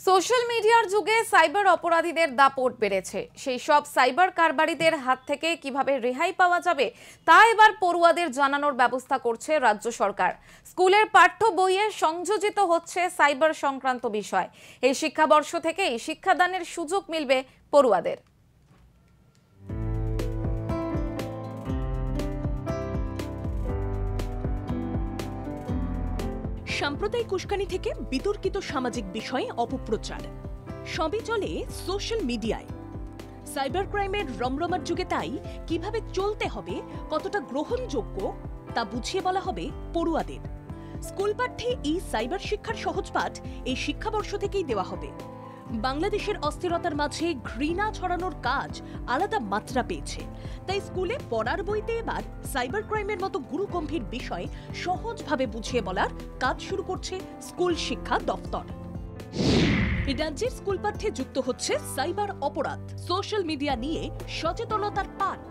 Social মিডিয়ার যুগে cyber অপরাধীদের দাপট বেড়েছে। সেই সব সাইবার কারবারিদের হাত থেকে কিভাবে রেহাই পাওয়া যাবে তা এবার পড়ুয়াদের জানানোর ব্যবস্থা করছে রাজ্য সরকার। স্কুলের পাঠ্য বইয়ে সংযোজিত হচ্ছে সাইবার সংক্রান্ত বিষয়। এই শিক্ষাবর্ষ থেকেই শিক্ষাদানের সুযোগ মিলবে পড়ুয়াদের। সাম্প্রদায়িক উস্কানি থেকে বিতর্কিত সামাজিক বিষয়ে অপপ্রচার সবই চলে সোশ্যাল মিডিয়ায়। সাইবার ক্রাইমের রমরমার যুগে তাই কিভাবে চলতে হবে, কতটা গ্রহণযোগ্য তা বুঝিয়ে বলা হবে পড়ুয়াদের। স্কুল পাঠ্যে এই সাইবার শিক্ষার সহজ পাঠ এই শিক্ষাবর্ষ থেকেই দেওয়া হবে। বাংলাদেশের অস্থিরতার মাঝে ঘৃণা ছড়ানোর কাজ আলাদা মাত্রা পেয়েছে, তাই স্কুলে পড়ার বইতে এবার সাইবার ক্রাইমের মতো গুরুগম্ভীর বিষয় সহজভাবে বুঝিয়ে বলার কাজ শুরু করছে স্কুল শিক্ষা দপ্তর। রাজ্যের স্কুল পাঠ্যে যুক্ত হচ্ছে সাইবার অপরাধ, সোশ্যাল মিডিয়া নিয়ে সচেতনতার পাঠ।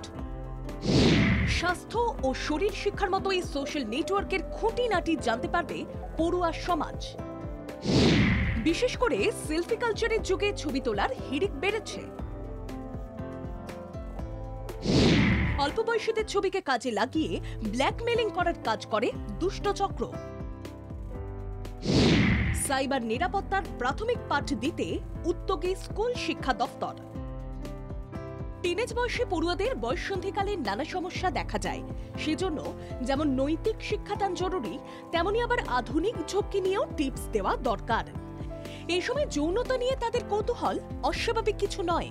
স্বাস্থ্য ও শরীর শিক্ষার মতো এই সোশ্যাল নেটওয়ার্কের খুঁটিনাটি জানতে পারবে পড়ুয়া সমাজ। বিশেষ করে সেলফি কালচারের যুগে ছবি তোলার হিড়িক বেড়েছে। অল্প বয়সীদের ছবিকে কাজে লাগিয়ে ব্ল্যাকমেলিং করার কাজ করে দুষ্ট চক্র। সাইবার নিরাপত্তার প্রাথমিক পাঠ দিতে উদ্যোগী স্কুল শিক্ষা দপ্তর। টিনেজ বয়সী পড়ুয়াদের বয়ঃসন্ধিকালে নানা সমস্যা দেখা যায়, সেজন্য যেমন নৈতিক শিক্ষাদান জরুরি, তেমনি আবার আধুনিক ঝক্কি নিয়েও টিপস দেওয়া দরকার। এই সময় যৌনতা নিয়ে তাদের কৌতূহল অস্বাভাবিক কিছু নয়,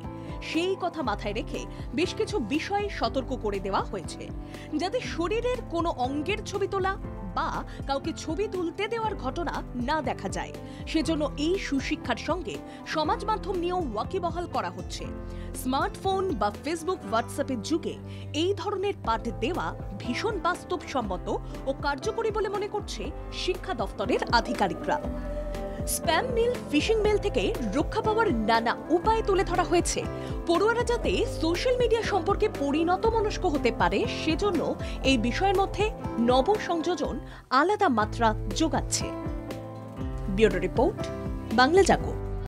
সেই কথা মাথায় রেখে বেশ কিছু বিষয়ে সতর্ক করে দেওয়া হয়েছে, যাতে শরীরের কোনো অঙ্গের ছবি তোলা বা কাউকে ছবি তুলতে দেওয়ার ঘটনা না দেখা যায়। সেজন্য এই সুশিক্ষার সঙ্গে সমাজ মাধ্যম নিয়েও ওয়াকিবহাল করা হচ্ছে। স্মার্টফোন বা ফেসবুক, হোয়াটসঅ্যাপের যুগে এই ধরনের পাঠ দেওয়া ভীষণ বাস্তবসম্মত ও কার্যকরী বলে মনে করছে শিক্ষা দপ্তরের আধিকারিকরা। স্প্যাম মেল, ফিশিং মেল থেকে রক্ষা পাওয়ার নানা উপায় তুলে ধরা হয়েছে। পড়ুয়ারা যাতে সোশ্যাল মিডিয়া সম্পর্কে পরিণতমনস্ক হতে পারে, সেজন্য এই বিষয়ের মধ্যে নব সংযোজন আলাদা মাত্রা যোগাচ্ছে। ব্যুরো রিপোর্ট, বাংলা জাগো।